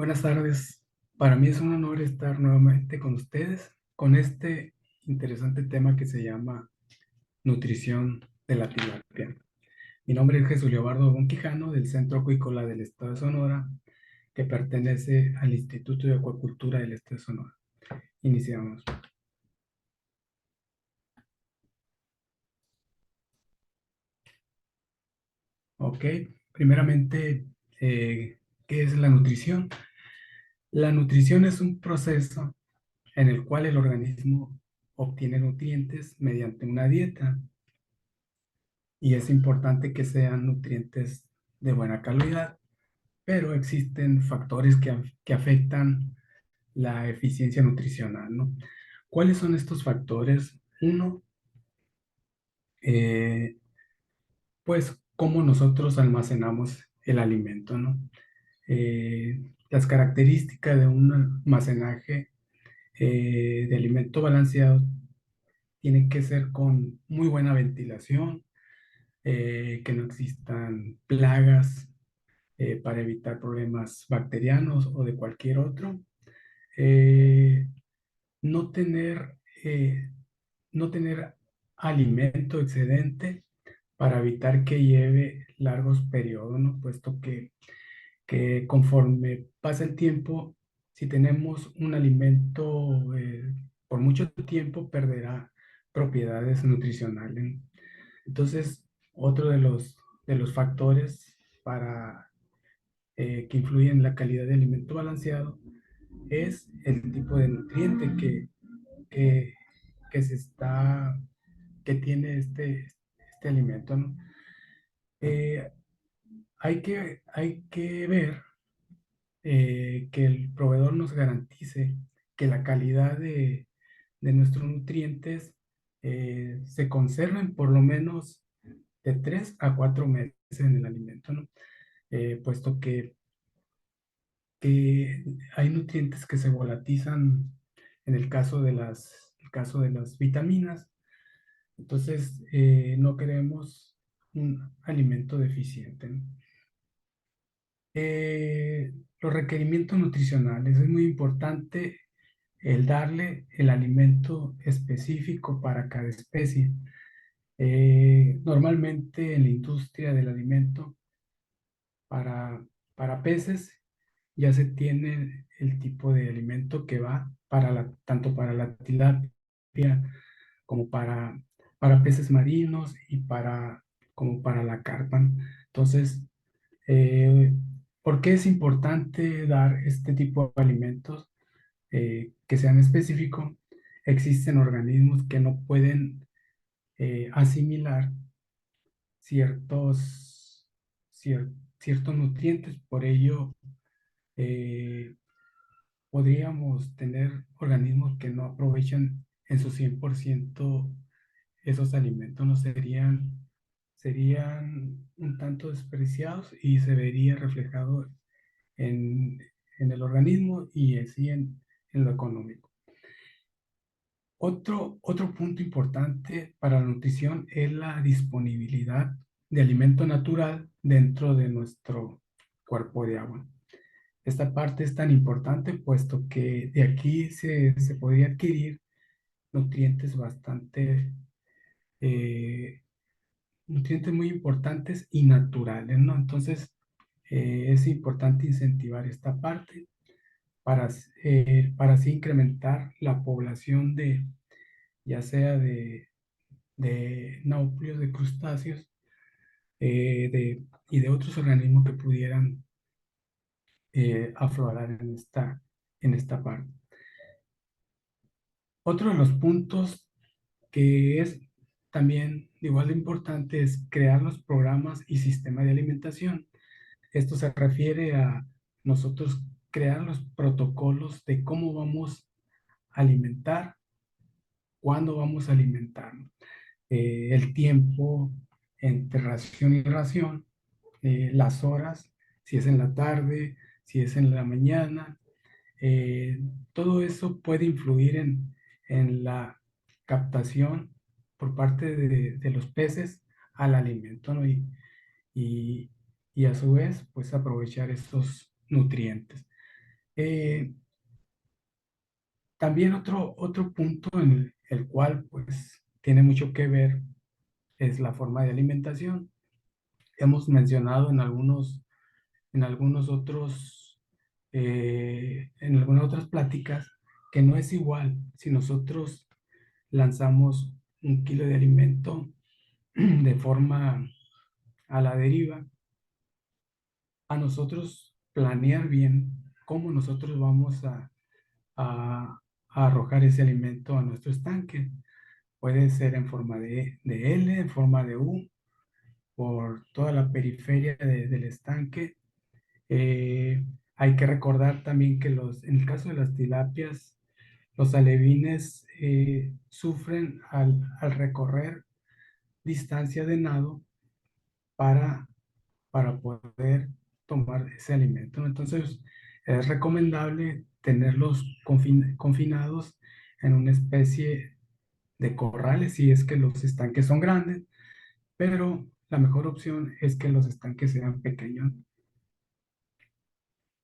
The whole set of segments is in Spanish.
Buenas tardes. Para mí es un honor estar nuevamente con ustedes con este interesante tema que se llama nutrición de la tilapia. Mi nombre es Jesús Leobardo Bonquijano del Centro Acuícola del Estado de Sonora, que pertenece al Instituto de Acuacultura del Estado de Sonora. Iniciamos. Ok, primeramente, ¿qué es la nutrición? La nutrición es un proceso en el cual el organismo obtiene nutrientes mediante una dieta y es importante que sean nutrientes de buena calidad, pero existen factores que afectan la eficiencia nutricional, ¿no? ¿Cuáles son estos factores? Uno, eh, pues cómo nosotros almacenamos el alimento, ¿no? Las características de un almacenaje de alimento balanceado tienen que ser con muy buena ventilación, que no existan plagas, para evitar problemas bacterianos o de cualquier otro. Eh, no tener, eh, no tener alimento excedente para evitar que lleve largos periodos, ¿no? Puesto que conforme pasa el tiempo, si tenemos un alimento por mucho tiempo, perderá propiedades nutricionales. Entonces, otro de los factores para que influye en la calidad de alimento balanceado es el tipo de nutriente que, que se está, que tiene este alimento, ¿no? Eh, hay que ver que el proveedor nos garantice que la calidad de nuestros nutrientes se conserven por lo menos de 3 a 4 meses en el alimento, ¿no? Puesto que hay nutrientes que se volatilizan en el caso de las vitaminas. Entonces, no queremos un alimento deficiente, ¿no? Eh, los requerimientos nutricionales. Es muy importante el darle el alimento específico para cada especie. Normalmente en la industria del alimento para, para peces ya se tiene el tipo de alimento que va tanto para la tilapia como para peces marinos como para la carpa. Entonces, eh, ¿por qué es importante dar este tipo de alimentos que sean específicos? Existen organismos que no pueden asimilar ciertos, ciertos nutrientes, por ello eh, podríamos tener organismos que no aprovechan en su 100% esos alimentos, no serían un tanto despreciados y se vería reflejado en, en el organismo y así en lo económico. Otro punto importante para la nutrición es la disponibilidad de alimento natural dentro de nuestro cuerpo de agua. Esta parte es tan importante puesto que de aquí se podría adquirir nutrientes eh, nutrientes muy importantes y naturales, ¿no? Entonces, es importante incentivar esta parte para así incrementar la población ya sea de náufleos, de crustáceos y de otros organismos que pudieran aflorar en esta parte. Otro de los puntos que es también igual de importante es crear los programas y sistemas de alimentación. Esto se refiere a nosotros crear los protocolos de cómo vamos a alimentar, cuándo vamos a alimentar, el tiempo entre ración y ración, las horas, si es en la tarde, si es en la mañana. eh, Todo eso puede influir en la captación por parte de los peces al alimento, ¿no? Y, y a su vez, pues aprovechar estos nutrientes. Eh, También otro punto en el cual pues tiene mucho que ver es la forma de alimentación. Hemos mencionado en algunos otros, en algunas otras pláticas que no es igual si nosotros lanzamos un kilo de alimento de forma a la deriva, a nosotros planear bien cómo nosotros vamos a arrojar ese alimento a nuestro estanque. Puede ser en forma de L, en forma de U, por toda la periferia del estanque. Eh, Hay que recordar también que en el caso de las tilapias, los alevines sufren al recorrer distancia de nado para, para poder tomar ese alimento, ¿no? Entonces, es recomendable tenerlos confinados en una especie de corrales si es que los estanques son grandes, pero la mejor opción es que los estanques sean pequeños.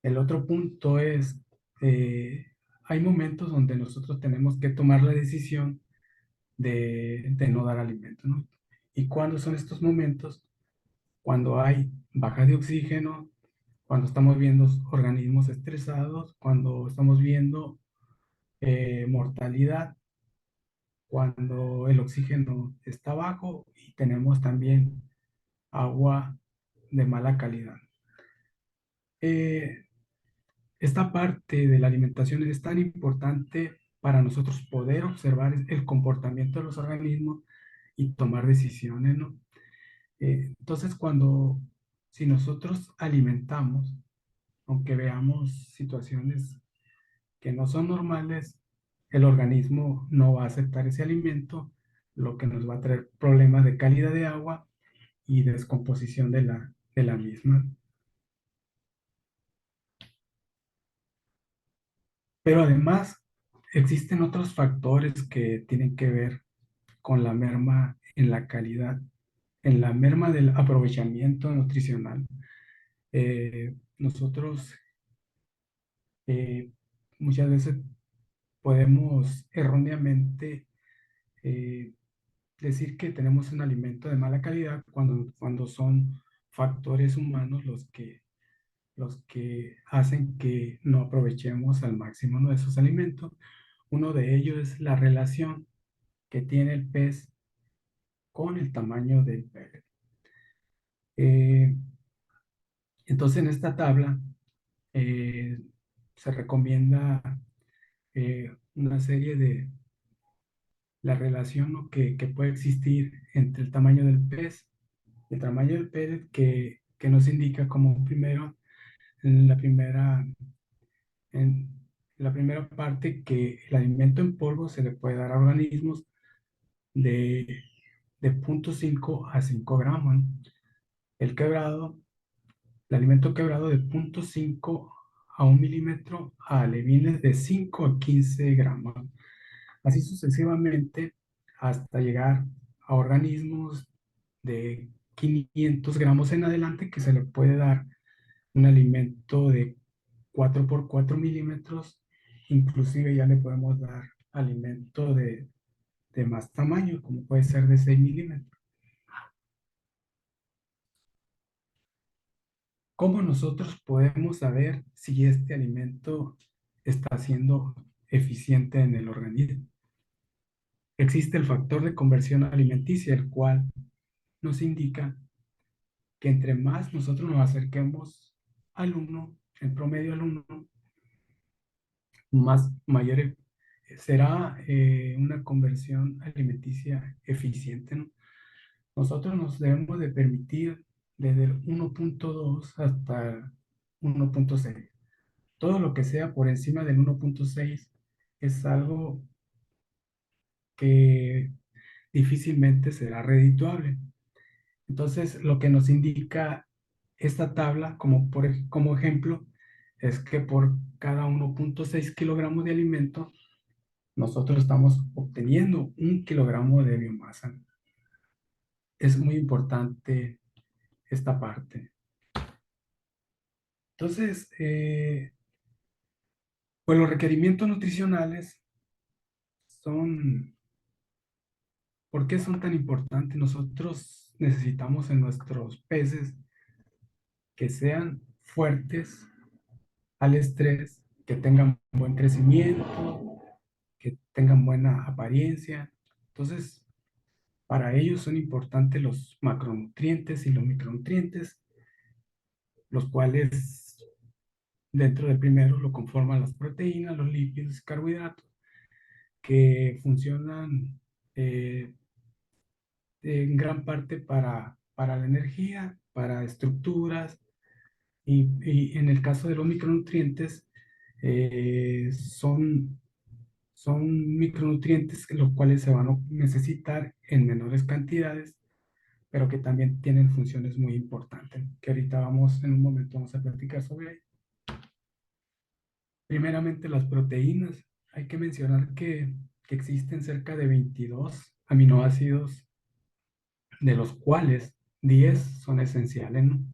El otro punto es, hay momentos donde nosotros tenemos que tomar la decisión de no dar alimento, ¿no? ¿Y cuándo son estos momentos? Cuando hay baja de oxígeno, cuando estamos viendo organismos estresados, cuando estamos viendo mortalidad, cuando el oxígeno está bajo y tenemos también agua de mala calidad. Eh, Esta parte de la alimentación es tan importante para nosotros poder observar el comportamiento de los organismos y tomar decisiones, ¿no? Entonces, si nosotros alimentamos, aunque veamos situaciones que no son normales, el organismo no va a aceptar ese alimento, lo que nos va a traer problemas de calidad de agua y descomposición de la misma. Pero además, existen otros factores que tienen que ver con la merma en la calidad, en la merma del aprovechamiento nutricional. Nosotros eh, muchas veces podemos erróneamente eh, decir que tenemos un alimento de mala calidad cuando son factores humanos los que hacen que no aprovechemos al máximo, ¿no?, esos alimentos. Uno de ellos es la relación que tiene el pez con el tamaño del pez. Eh, entonces, en esta tabla eh, se recomienda una serie de la relación, ¿no?, que puede existir entre el tamaño del pez y el tamaño del pez que nos indica como primero en en la primera parte que el alimento en polvo se le puede dar a organismos de, de 0,5 a 5 gramos, ¿no? El quebrado, el alimento quebrado de 0,5 a 1 milímetro a alevines de 5 a 15 gramos. Así sucesivamente hasta llegar a organismos de 500 gramos en adelante que se le puede dar un alimento de 4 por 4 milímetros. Inclusive ya le podemos dar alimento de más tamaño, como puede ser de 6 milímetros. ¿Cómo nosotros podemos saber si este alimento está siendo eficiente en el organismo? Existe el factor de conversión alimenticia, el cual nos indica que entre más nosotros nos acerquemos al uno, en promedio al uno, más mayor será una conversión alimenticia eficiente, ¿no? Nosotros nos debemos de permitir desde el 1,2 hasta 1,6. Todo lo que sea por encima del 1,6 es algo que difícilmente será redituable. Entonces, lo que nos indica esta tabla, como ejemplo, es que por cada 1,6 kilogramos de alimento, nosotros estamos obteniendo 1 kilogramo de biomasa. Es muy importante esta parte. Entonces, Pues los requerimientos nutricionales son, ¿por qué son tan importantes? Nosotros necesitamos en nuestros peces que sean fuertes al estrés, que tengan buen crecimiento, que tengan buena apariencia. Entonces, para ellos son importantes los macronutrientes y los micronutrientes, los cuales dentro del primero lo conforman las proteínas, los lípidos y carbohidratos, que funcionan eh, en gran parte para la energía, para estructuras, y en el caso de los micronutrientes, son micronutrientes los cuales se van a necesitar en menores cantidades, pero que también tienen funciones muy importantes, que ahorita vamos, en un momento vamos a platicar sobre ello. Primeramente, las proteínas. Hay que mencionar que existen cerca de 22 aminoácidos, de los cuales 10 son esenciales, ¿no?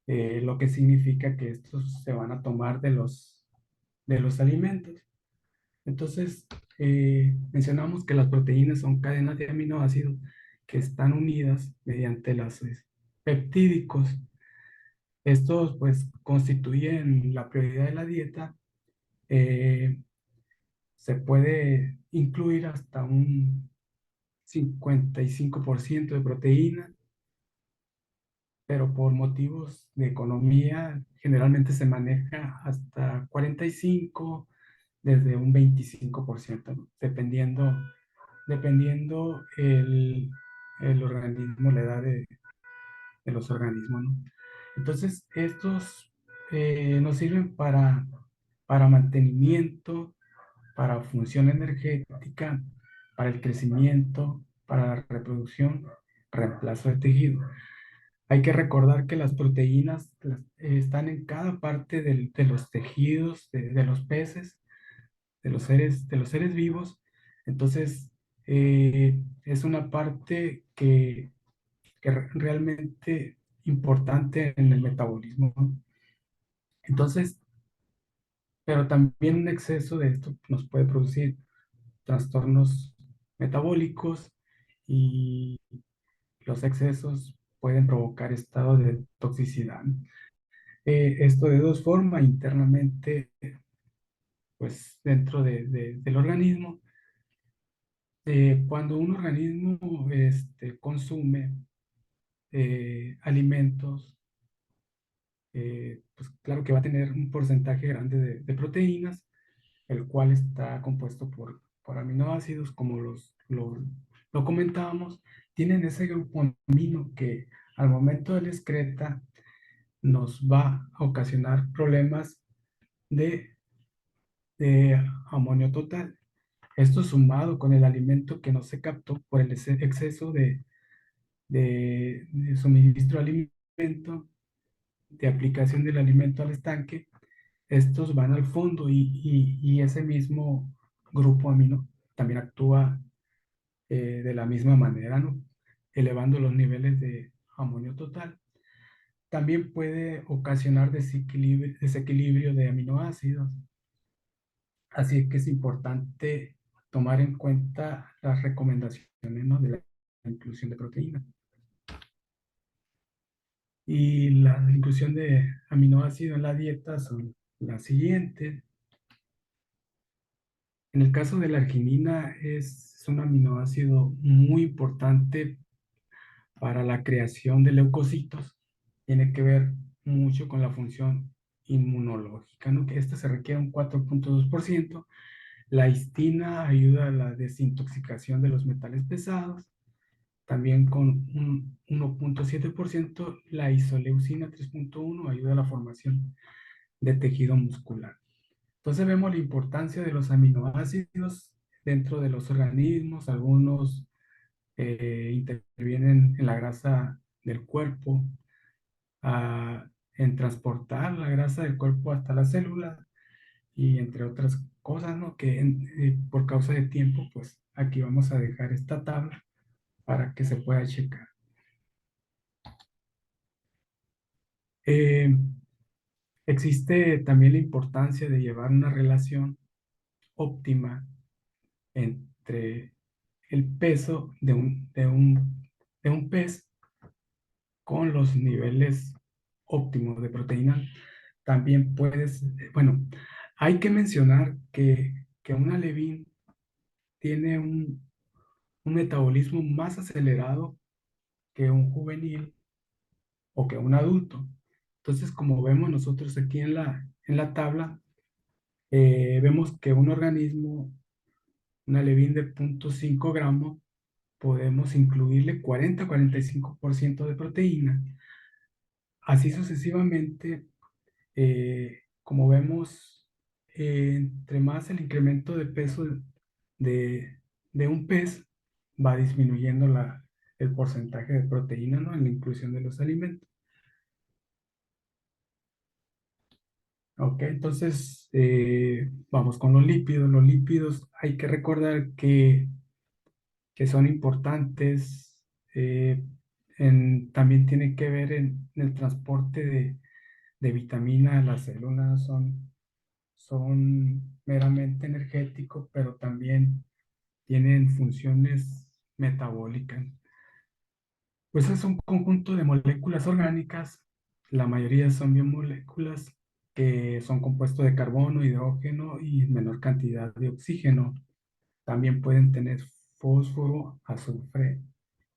Lo que significa que estos se van a tomar de los alimentos. Entonces, mencionamos que las proteínas son cadenas de aminoácidos que están unidas mediante lazos peptídicos. Estos, pues, constituyen la prioridad de la dieta. Eh, Se puede incluir hasta un 55% de proteína, pero por motivos de economía generalmente se maneja hasta 45, desde un 25%, ¿no? Dependiendo el organismo, la edad de los organismos, ¿no? Entonces, estos nos sirven para mantenimiento, para función energética, para el crecimiento, para la reproducción, reemplazo de tejido. Hay que recordar que las proteínas están en cada parte de los tejidos, de los peces, de los seres vivos. Entonces, es una parte que realmente importante en el metabolismo, ¿no? Entonces, pero también un exceso de esto nos puede producir trastornos metabólicos, y los excesos pueden provocar estados de toxicidad. Esto de dos formas: internamente, pues dentro del organismo. Cuando un organismo consume alimentos, pues claro que va a tener un porcentaje grande de proteínas, el cual está compuesto por aminoácidos, como lo comentábamos. Tienen ese grupo amino que al momento de la excreta nos va a ocasionar problemas de, de amonio total. Esto sumado con el alimento que no se captó por el exceso de suministro de alimento, de aplicación del alimento al estanque, estos van al fondo, y ese mismo grupo amino también actúa de la misma manera, ¿no? Elevando los niveles de amonio total. También puede ocasionar desequilibrio de aminoácidos, así que es importante tomar en cuenta las recomendaciones, ¿no?, de la inclusión de proteínas. Y la inclusión de aminoácidos en la dieta son las siguientes. En el caso de la arginina, es un aminoácido muy importante para la creación de leucocitos. Tiene que ver mucho con la función inmunológica, ¿no? Que esta se requiere un 4.2%. La histina ayuda a la desintoxicación de los metales pesados, también con un 1.7%. La isoleucina 3.1 ayuda a la formación de tejido muscular. Entonces vemos la importancia de los aminoácidos dentro de los organismos. Algunos intervienen en la grasa del cuerpo, en transportar la grasa del cuerpo hasta la célula, y entre otras cosas, ¿no? Que por causa de tiempo, pues aquí vamos a dejar esta tabla para que se pueda checar. Eh, existe también la importancia de llevar una relación óptima entre el peso de un pez con los niveles óptimos de proteína. También bueno, hay que mencionar que un alevín tiene un metabolismo más acelerado que un juvenil o que un adulto. Entonces, como vemos nosotros aquí en la tabla, vemos que un organismo, un alevín de 0,5 gramos, podemos incluirle 40-45% de proteína. Así sucesivamente, como vemos, entre más el incremento de peso de, de un pez, va disminuyendo el porcentaje de proteína, ¿no? En la inclusión de los alimentos. Ok, entonces vamos con los lípidos. Los lípidos hay que recordar que son importantes. También tiene que ver en el transporte de vitamina a las células. Son meramente energéticos, pero también tienen funciones metabólicas. Pues es un conjunto de moléculas orgánicas, la mayoría son biomoléculas que son compuestos de carbono, hidrógeno y en menor cantidad de oxígeno. También pueden tener fósforo, azufre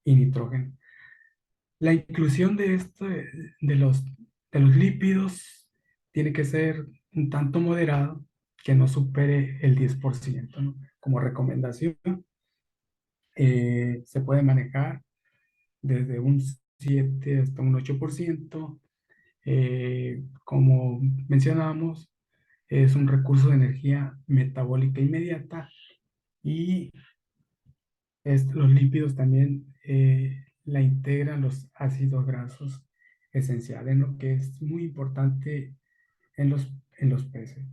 y nitrógeno. La inclusión de los lípidos tiene que ser un tanto moderado, que no supere el 10%, ¿no? Como recomendación, se puede manejar desde un 7 hasta un 8%. Como mencionamos, es un recurso de energía metabólica inmediata y los lípidos también la integran los ácidos grasos esenciales, lo que es muy importante en los peces.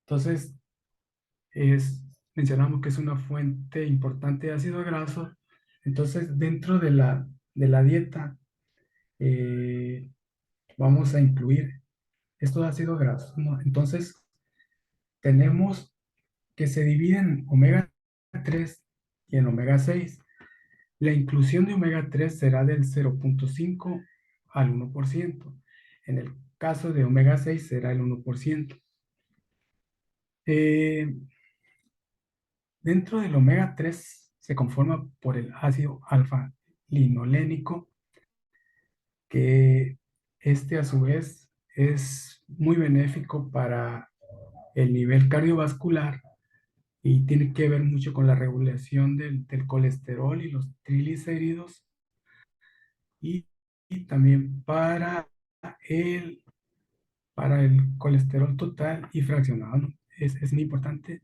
Entonces, mencionamos que es una fuente importante de ácidos grasos. Entonces, dentro de la dieta, eh, vamos a incluir estos ácidos grasos, ¿no? Entonces, tenemos que se dividen en omega 3 y en omega 6. La inclusión de omega 3 será del 0,5 al 1%. En el caso de omega 6 será el 1%. Eh, Dentro del omega 3 se conforma por el ácido alfa-linolénico, que este a su vez es muy benéfico para el nivel cardiovascular y tiene que ver mucho con la regulación del colesterol y los triglicéridos y también el, para el colesterol total y fraccionado, ¿no? Es muy importante,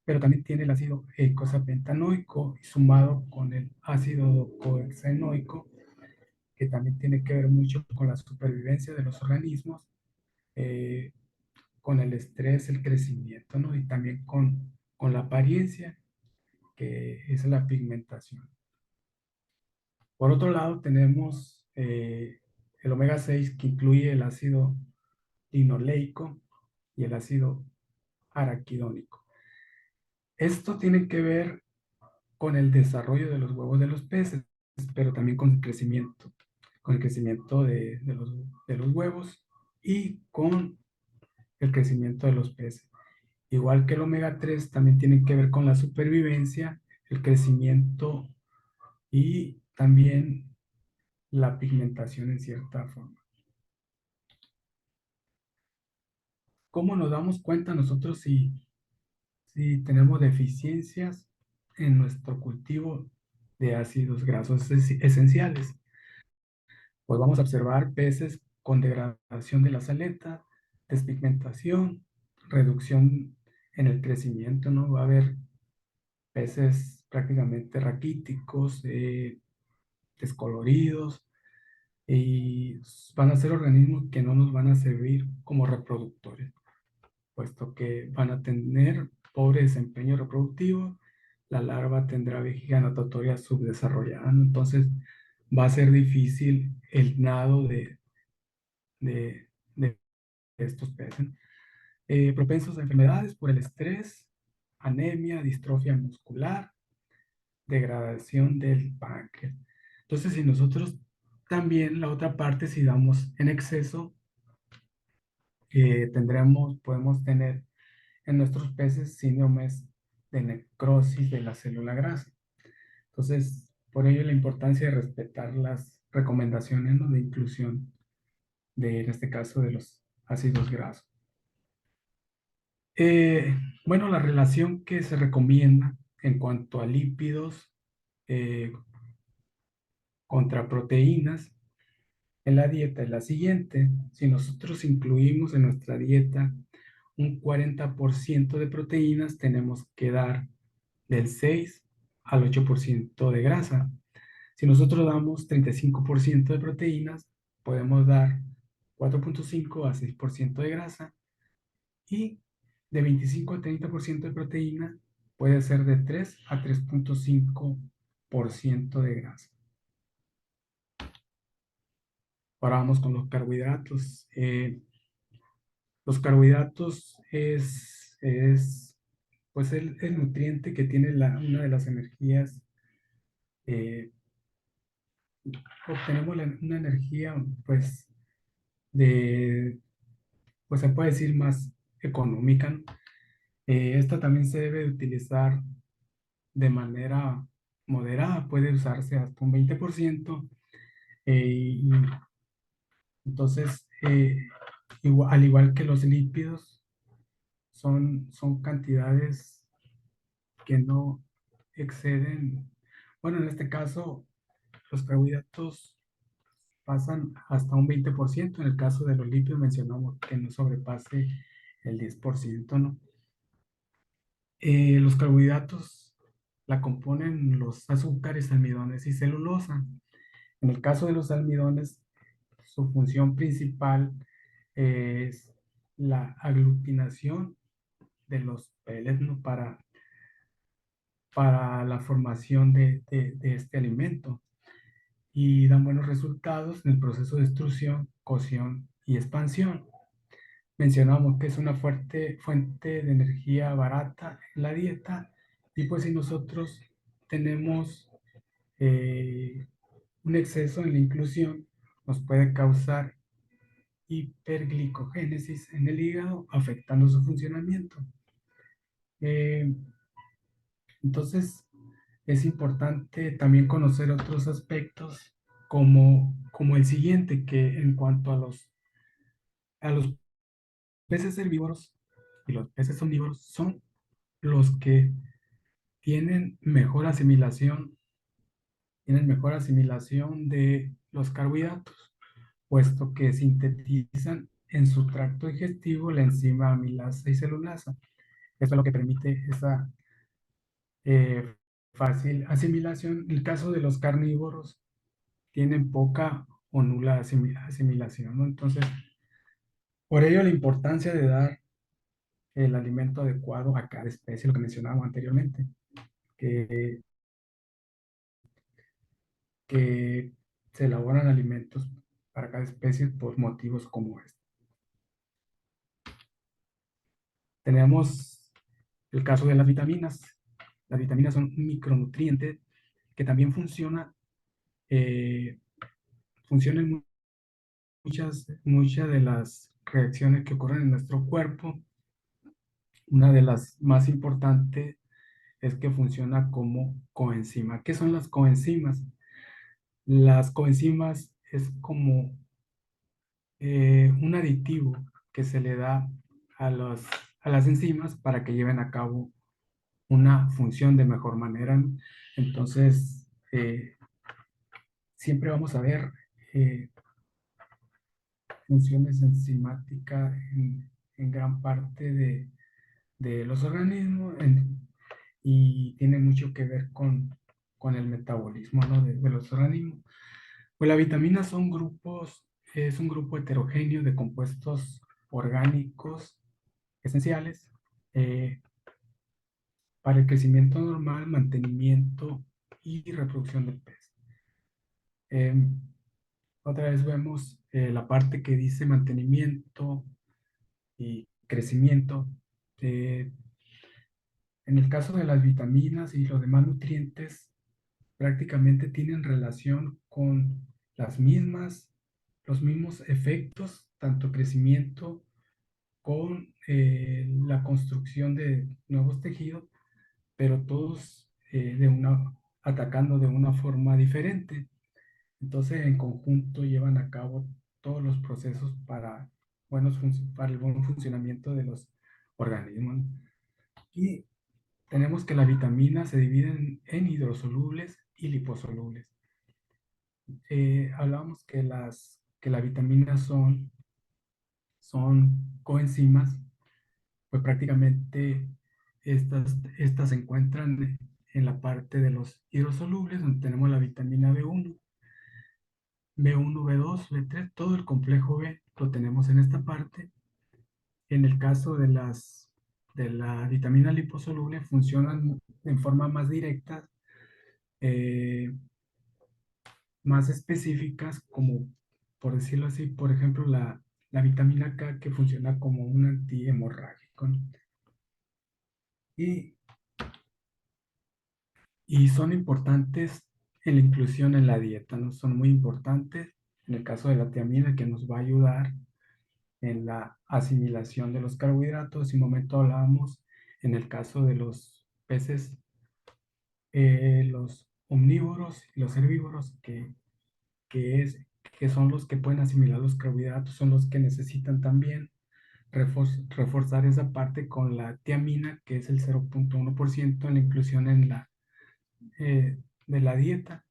pero también tiene el ácido eicosapentaenoico sumado con el ácido cohexaenoico, que también tiene que ver mucho con la supervivencia de los organismos, eh, con el estrés, el crecimiento, ¿no? Y también con la apariencia, que es la pigmentación. Por otro lado, tenemos el omega 6 que incluye el ácido linoleico y el ácido araquidónico. Esto tiene que ver con el desarrollo de los huevos de los peces, pero también con el crecimiento de los huevos y con el crecimiento de los peces. Igual que el omega 3, también tiene que ver con la supervivencia, el crecimiento y también la pigmentación en cierta forma. ¿Cómo nos damos cuenta nosotros si tenemos deficiencias en nuestro cultivo de ácidos grasos esenciales? Pues vamos a observar peces con degradación de las aletas, despigmentación, reducción en el crecimiento, ¿no? Va a haber peces prácticamente raquíticos, descoloridos, y van a ser organismos que no nos van a servir como reproductores, puesto que van a tener pobre desempeño reproductivo, la larva tendrá vejiga natatoria subdesarrollada, ¿no? Entonces va a ser difícil el nado de estos peces. Propensos a enfermedades por el estrés, anemia, distrofia muscular, degradación del páncreas. Entonces, si nosotros también la otra parte, si damos en exceso, podemos tener en nuestros peces síndromes de necrosis de la célula grasa. Entonces, por ello la importancia de respetar las recomendaciones, ¿no?, de inclusión en este caso, de los ácidos grasos. Eh, bueno, la relación que se recomienda en cuanto a lípidos eh, contra proteínas en la dieta es la siguiente. Si nosotros incluimos en nuestra dieta un 40% de proteínas, tenemos que dar del 6 al 8% de grasa. Si nosotros damos 35% de proteínas, podemos dar 4,5 a 6% de grasa, y de 25 a 30% de proteína puede ser de 3 a 3,5% de grasa. Ahora vamos con los carbohidratos. Los carbohidratos es pues el nutriente que tiene una de las energías. eh, Obtenemos una energía, pues, de, pues se puede decir más económica, ¿no? Esta también se debe de utilizar de manera moderada, puede usarse hasta un 20%. Y entonces, al igual que los lípidos, son cantidades que no exceden, bueno, en este caso, los carbohidratos pasan hasta un 20%. En el caso de los lípidos mencionamos que no sobrepase el 10%, ¿no? Los carbohidratos la componen los azúcares, almidones y celulosa. En el caso de los almidones, su función principal es la aglutinación de los pellets, ¿no?, para la formación de este alimento, y dan buenos resultados en el proceso de extrusión, cocción y expansión. Mencionamos que es una fuerte fuente de energía barata en la dieta, y pues si nosotros tenemos eh, un exceso en la inclusión, nos puede causar hiperglicogénesis en el hígado, afectando su funcionamiento. Eh, entonces, es importante también conocer otros aspectos como el siguiente, que en cuanto a los peces herbívoros y los peces omnívoros, son los que tienen mejor asimilación, de los carbohidratos, puesto que sintetizan en su tracto digestivo la enzima amilasa y celulasa. Esto es lo que permite esa eh, fácil asimilación. En el caso de los carnívoros, tienen poca o nula asimilación, ¿no? Entonces, por ello la importancia de dar el alimento adecuado a cada especie, lo que mencionábamos anteriormente, que, que se elaboran alimentos para cada especie por motivos como este. Tenemos el caso de las vitaminas. Las vitaminas son un micronutriente que también funcionan en muchas de las reacciones que ocurren en nuestro cuerpo. Una de las más importantes es que funciona como coenzima. ¿Qué son las coenzimas? Las coenzimas es como un aditivo que se le da a, a las enzimas para que lleven a cabo una función de mejor manera, ¿no? Entonces, siempre vamos a ver eh, funciones enzimáticas en gran parte de los organismos, y tiene mucho que ver con el metabolismo, ¿no?, de los organismos. Pues las vitaminas es un grupo heterogéneo de compuestos orgánicos esenciales eh, para el crecimiento normal, mantenimiento y reproducción del pez. Otra vez vemos la parte que dice mantenimiento y crecimiento. Eh, en el caso de las vitaminas y los demás nutrientes, prácticamente tienen relación con las mismas, los mismos efectos, tanto crecimiento con la construcción de nuevos tejidos, pero todos atacando de una forma diferente. Entonces, en conjunto llevan a cabo todos los procesos para el buen funcionamiento de los organismos. Y tenemos que las vitaminas se dividen en hidrosolubles y liposolubles. Hablábamos que las vitaminas son coenzimas, pues prácticamente estas se encuentran en la parte de los hidrosolubles, donde tenemos la vitamina B1, B1, B2, B3, todo el complejo B lo tenemos en esta parte. En el caso de la vitamina liposoluble, funcionan en forma más directa, eh, más específicas, como por decirlo así, por ejemplo, la vitamina K, que funciona como un antihemorrágico, ¿no? Y, y son importantes en la inclusión en la dieta, ¿no? Son muy importantes en el caso de la tiamina, que nos va a ayudar en la asimilación de los carbohidratos. En un momento hablábamos en el caso de los peces, los omnívoros y los herbívoros, que, es, que son los que pueden asimilar los carbohidratos, son los que necesitan también reforzar esa parte con la tiamina, que es el 0,1% en la inclusión de la dieta,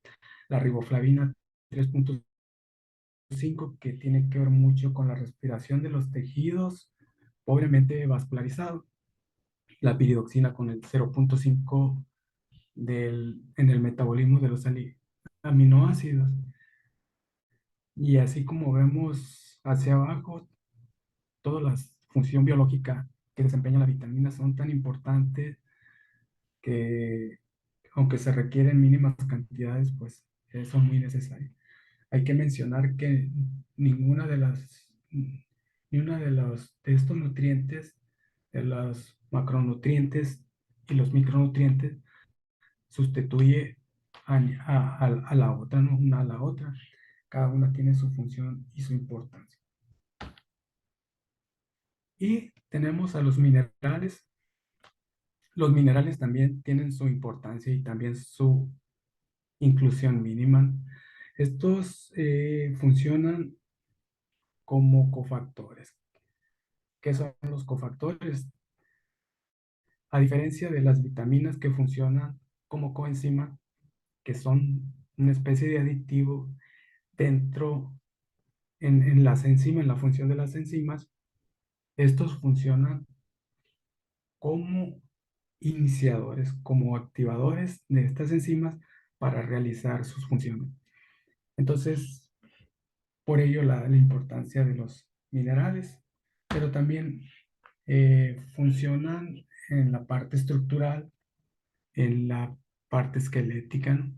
la riboflavina 3,5, que tiene que ver mucho con la respiración de los tejidos, obviamente vascularizado, la piridoxina con el 0,5 en el metabolismo de los aminoácidos. Y así como vemos hacia abajo, toda la función biológica que desempeña la vitamina son tan importantes que, aunque se requieren mínimas cantidades, pues son muy necesarias. Hay que mencionar que ninguna de las, ni una de estos nutrientes, de los macronutrientes y los micronutrientes, sustituye a la otra, no una a la otra. Cada una tiene su función y su importancia. Y tenemos a los minerales. Los minerales también tienen su importancia y también su inclusión mínima. Estos funcionan como cofactores. ¿Qué son los cofactores? A diferencia de las vitaminas que funcionan como coenzima, que son una especie de aditivo dentro en las enzimas, en la función de las enzimas, estos funcionan como iniciadores, como activadores de estas enzimas para realizar sus funciones. Entonces, por ello la importancia de los minerales, pero también funcionan en la parte estructural, en la parte esquelética, ¿no?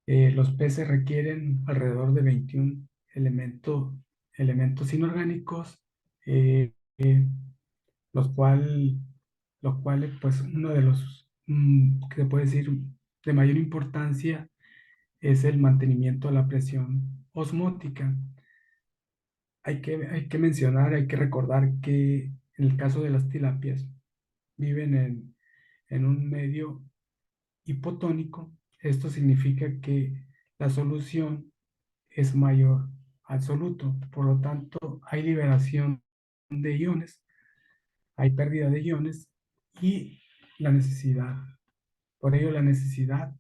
Los peces requieren alrededor de 21 elementos inorgánicos, eh, eh, los, cual, los cuales, pues, uno de los que se puede decir de mayor importancia es el mantenimiento de la presión osmótica. Hay que mencionar, hay que recordar que en el caso de las tilapias viven en un medio hipotónico. Esto significa que la solución es mayor absoluto, por lo tanto hay liberación de iones, hay pérdida de iones y la necesidad, por ello la necesidad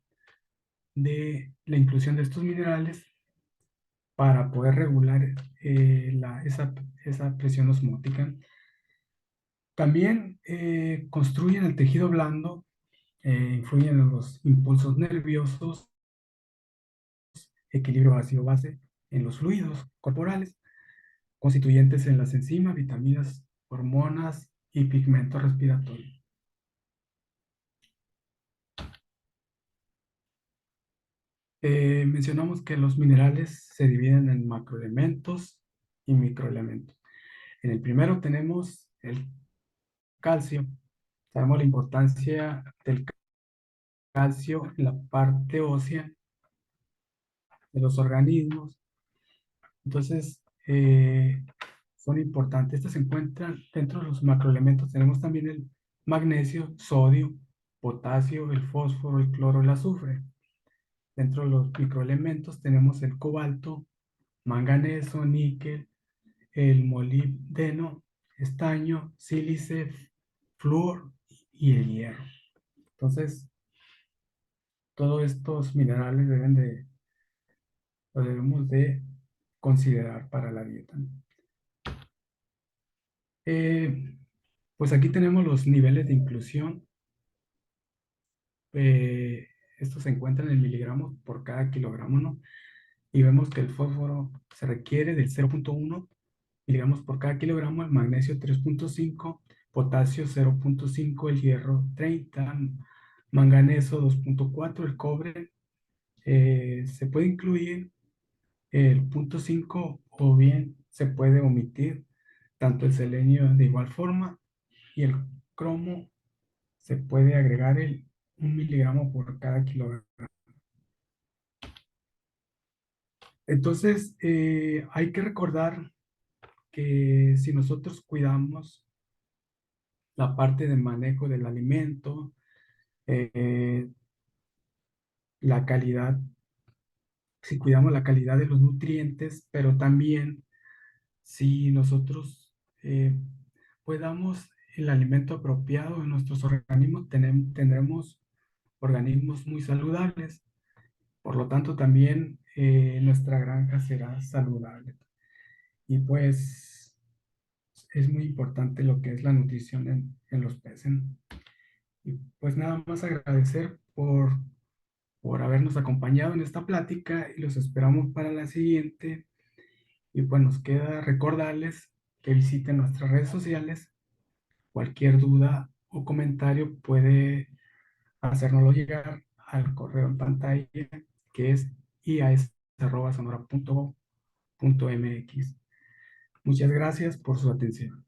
de la inclusión de estos minerales para poder regular esa presión osmótica. También construyen el tejido blando, influyen en los impulsos nerviosos, equilibrio ácido-base en los fluidos corporales, constituyentes en las enzimas, vitaminas, hormonas y pigmentos respiratorios. Mencionamos que los minerales se dividen en macroelementos y microelementos. En el primero tenemos el calcio. Sabemos la importancia del calcio en la parte ósea de los organismos. Entonces, son importantes. Estos se encuentran dentro de los macroelementos. Tenemos también el magnesio, sodio, potasio, el fósforo, el cloro, el azufre. Dentro de los microelementos tenemos el cobalto, manganeso, níquel, el molibdeno, estaño, sílice, flúor y el hierro. Entonces, todos estos minerales lo debemos de considerar para la dieta. Eh, pues aquí tenemos los niveles de inclusión. Eh, Estos se encuentran en miligramos por cada kilogramo, ¿no? Y vemos que el fósforo se requiere del 0,1 miligramos por cada kilogramo, el magnesio 3,5, potasio 0,5, el hierro 30, manganeso 2,4, el cobre se puede incluir el 0,5 o bien se puede omitir tanto el selenio de igual forma y el cromo se puede agregar el 1 miligramo por cada kilogramo. Entonces, hay que recordar que si nosotros cuidamos la parte de manejo del alimento, eh, la calidad, si cuidamos la calidad de los nutrientes, pero también si nosotros pues damos el alimento apropiado en nuestros organismos, tendremos organismos muy saludables. Por lo tanto, también nuestra granja será saludable. Y pues es muy importante lo que es la nutrición en los peces. Y pues nada más agradecer por habernos acompañado en esta plática y los esperamos para la siguiente. Y pues nos queda recordarles que visiten nuestras redes sociales. Cualquier duda o comentario puede hacérnoslo llegar al correo en pantalla que es ias@sonora.gov.mx. Muchas gracias por su atención.